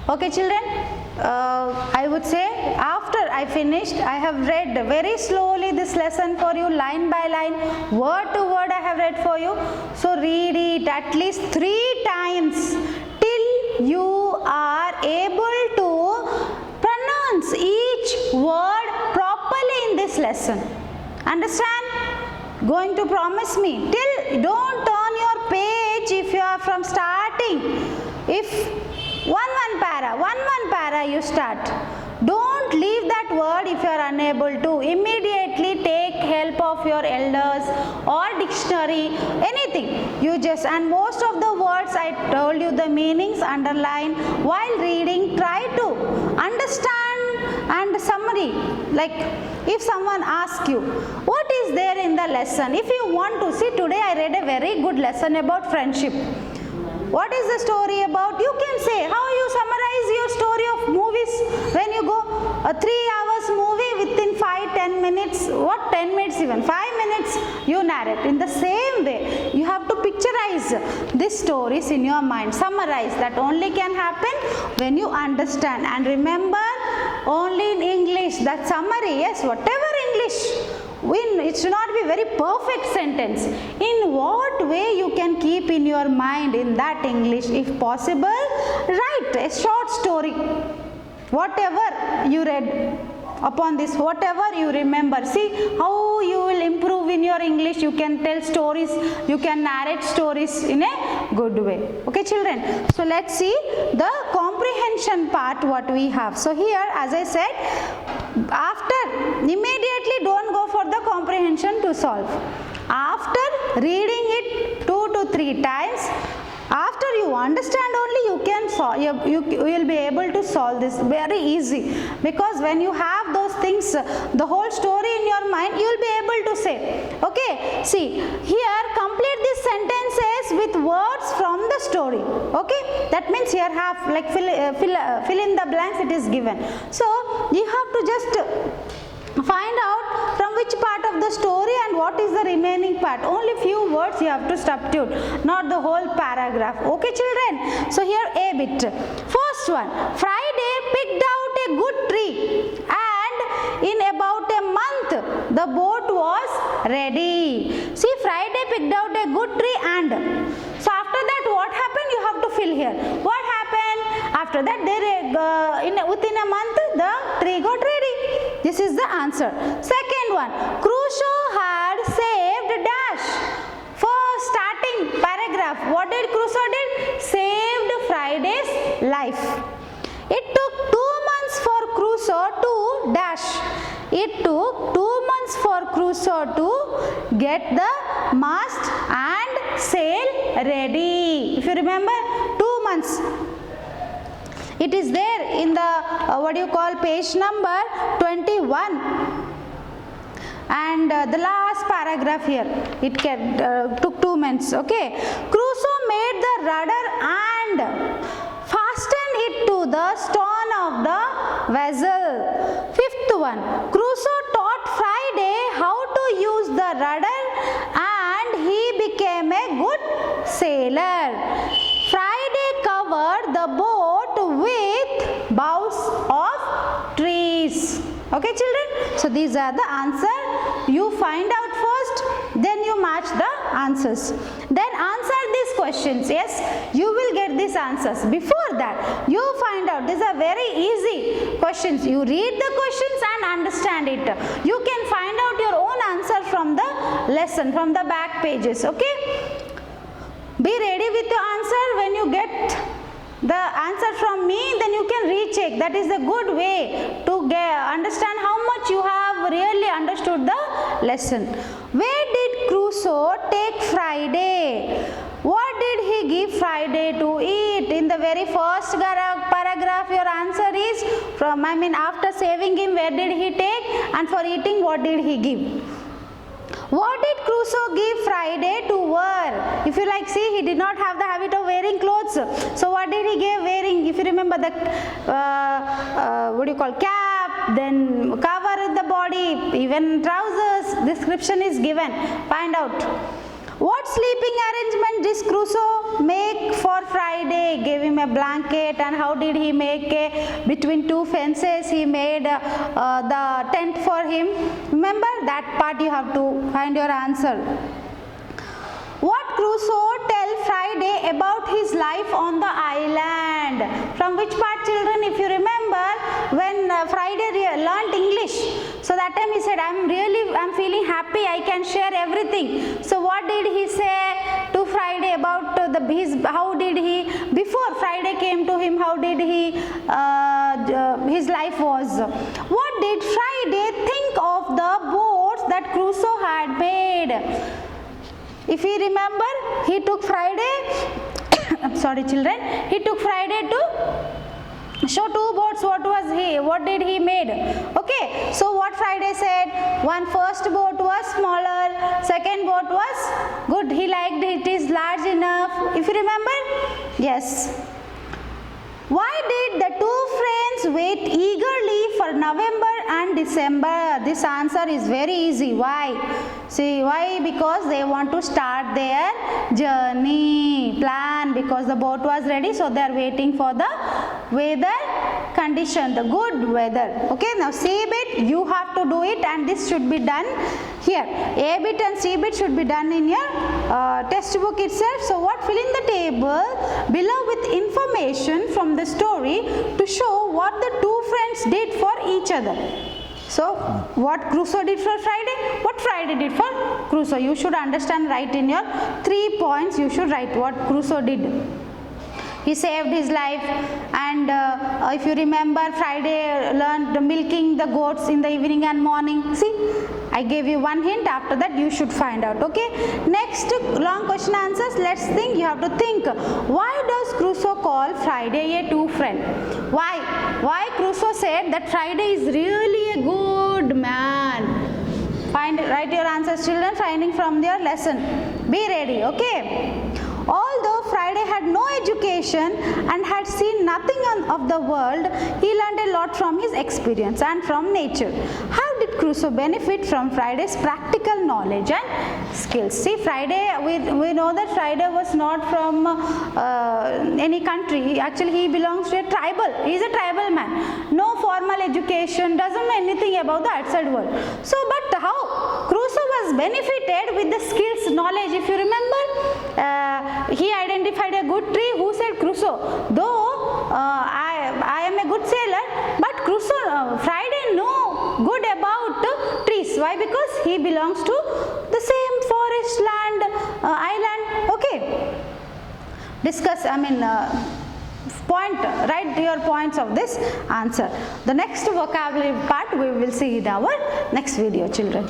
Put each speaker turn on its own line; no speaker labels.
Okay children, I would say after I finished, I have read very slowly this lesson for you, line by line, word to word I have read for you. So read it at least 3 times till you are able to pronounce each word properly in this lesson. Understand? Going to promise me till don't turn your page if you are from starting. If one para you start, don't leave that word if you are unable to. Immediately take help of your elders or dictionary, anything. You just, and most of the words I told you the meanings, underline while reading. Try to understand and summary. Like if someone asks you what is there in the lesson, if you want to see, today I read a very good lesson about friendship. What is the story about? You can say how you summarize your story of movies when you go a 3 hours movie within 5-10 minutes, what 10 minutes even, 5 minutes you narrate. In the same way, you have to picturize these stories in your mind, summarize. That only can happen when you understand. And remember, only in English, that summary, yes, whatever English, it should not be very perfect sentence. In what way you can keep in your mind in that English, if possible, write a short story, whatever you read upon this, whatever you remember. See how you will improve in your English. You can tell stories, you can narrate stories in a good way. Okay children, so let's see the comprehension part what we have. So here, as I said, after, immediately don't go for the comprehension to solve. After reading it 2 to 3 times, after you understand only, you can solve, you will be able to solve this very easy, because when you have those things, the whole story in your mind, you will be able to say. Okay, see here, complete these sentences with words from the story. Okay, that means here have like fill in the blanks it is given. So you have to just find out from which part of the story and what is the remaining part. Only few words you have to substitute, not the whole paragraph. Okay children, so here a bit. First one, Friday picked out a good tree and in about a month the boat was ready. See, Friday picked out a good tree and, so after that what happened, you have to fill here. What happened? After that within a month the tree got ready. This is the answer. Second one, Crusoe had saved dash. First starting paragraph, what did Crusoe did? Saved Friday's life. It took 2 months for Crusoe to dash. It took 2 months for Crusoe to get the mast and sail ready. If you remember, 2 months. It is there in the page number 21, and the last paragraph here, it took 2 months. Okay, Crusoe made the rudder and fastened it to the stern of the vessel. Fifth one, Crusoe taught Friday how to use the rudder and he became a good sailor. Friday covered the boat with boughs of trees. Okay children, so these are the answer. You find out first, then you match the answers. Then answer these questions. Yes, you will get these answers. Before that, you find out, these are very easy questions. You read the questions and understand it. You can find out your own answer from the lesson, from the back pages. Okay, be ready with your answer. When you get the answer from me, then you can recheck. That is a good way to understand how much you have really understood the lesson. Where did Crusoe take Friday? What did he give Friday to eat? In the very first paragraph, your answer is from, after saving him, where did he take? And for eating, what did he give? What did Crusoe give Friday to wear? If you like, see, he did not have the habit of wearing clothes. So what did he give wearing? If you remember the cap, then cover the body, even trousers, description is given. Find out. What sleeping arrangement did Crusoe make for Friday? Gave him him a blanket, and how did he make between two fences he made the tent for him. Remember that part, you have to find your answer. What Crusoe tell Friday about his life on the island? From which part, children? If you remember, when Friday learnt English, so that time he said, I'm feeling happy, I can share everything. So what did he say to Friday about how did he, before Friday came to him, how did he, his life was? What did Friday think of the boats that Crusoe had made? If you remember, he took Friday, I'm sorry children, he took Friday to show two boats. What did he made? Okay, so what Friday said, first boat was smaller, second boat was good, he liked it, is large enough. If you remember, yes. Why did the two friends wait eagerly for November and December? This answer is very easy. Why? See, why? Because they want to start their journey plan, because the boat was ready, so they are waiting for the weather condition, the good weather. Okay, now C bit you have to do it, and this should be done here. A bit and C bit should be done in your textbook itself. So what, fill in the table below with information from the story to show what the two friends did for each other. So what Crusoe did for Friday, what Friday did for Crusoe. You should understand, write in your 3 points, you should write what Crusoe did. He saved his life, and if you remember, Friday learned milking the goats in the evening and morning. See, I gave you one hint, after that you should find out. Okay, next long question answers. Let's think, you have to think, why does Crusoe call Friday a true friend? Why Crusoe said that Friday is really a good man? Write your answers, children, finding from their lesson. Be ready. Okay, although Friday had no education and had seen nothing of the world, he learned a lot from his experience and from nature. How did Crusoe benefit from Friday's practical knowledge and skills? See, Friday, we know that Friday was not from any country. Actually, he belongs to a tribal. He is a tribal man. No formal education, doesn't know anything about the outside world. So, but how Crusoe was benefited with the skills, knowledge? If you remember, he identified a good tree. Who said? Crusoe. Though I am a good sailor, but Crusoe, Friday knew good about trees. Why? Because he belongs to the same forest, land, island. Okay, discuss, write your points of this answer. The next vocabulary part we will see in our next video, children.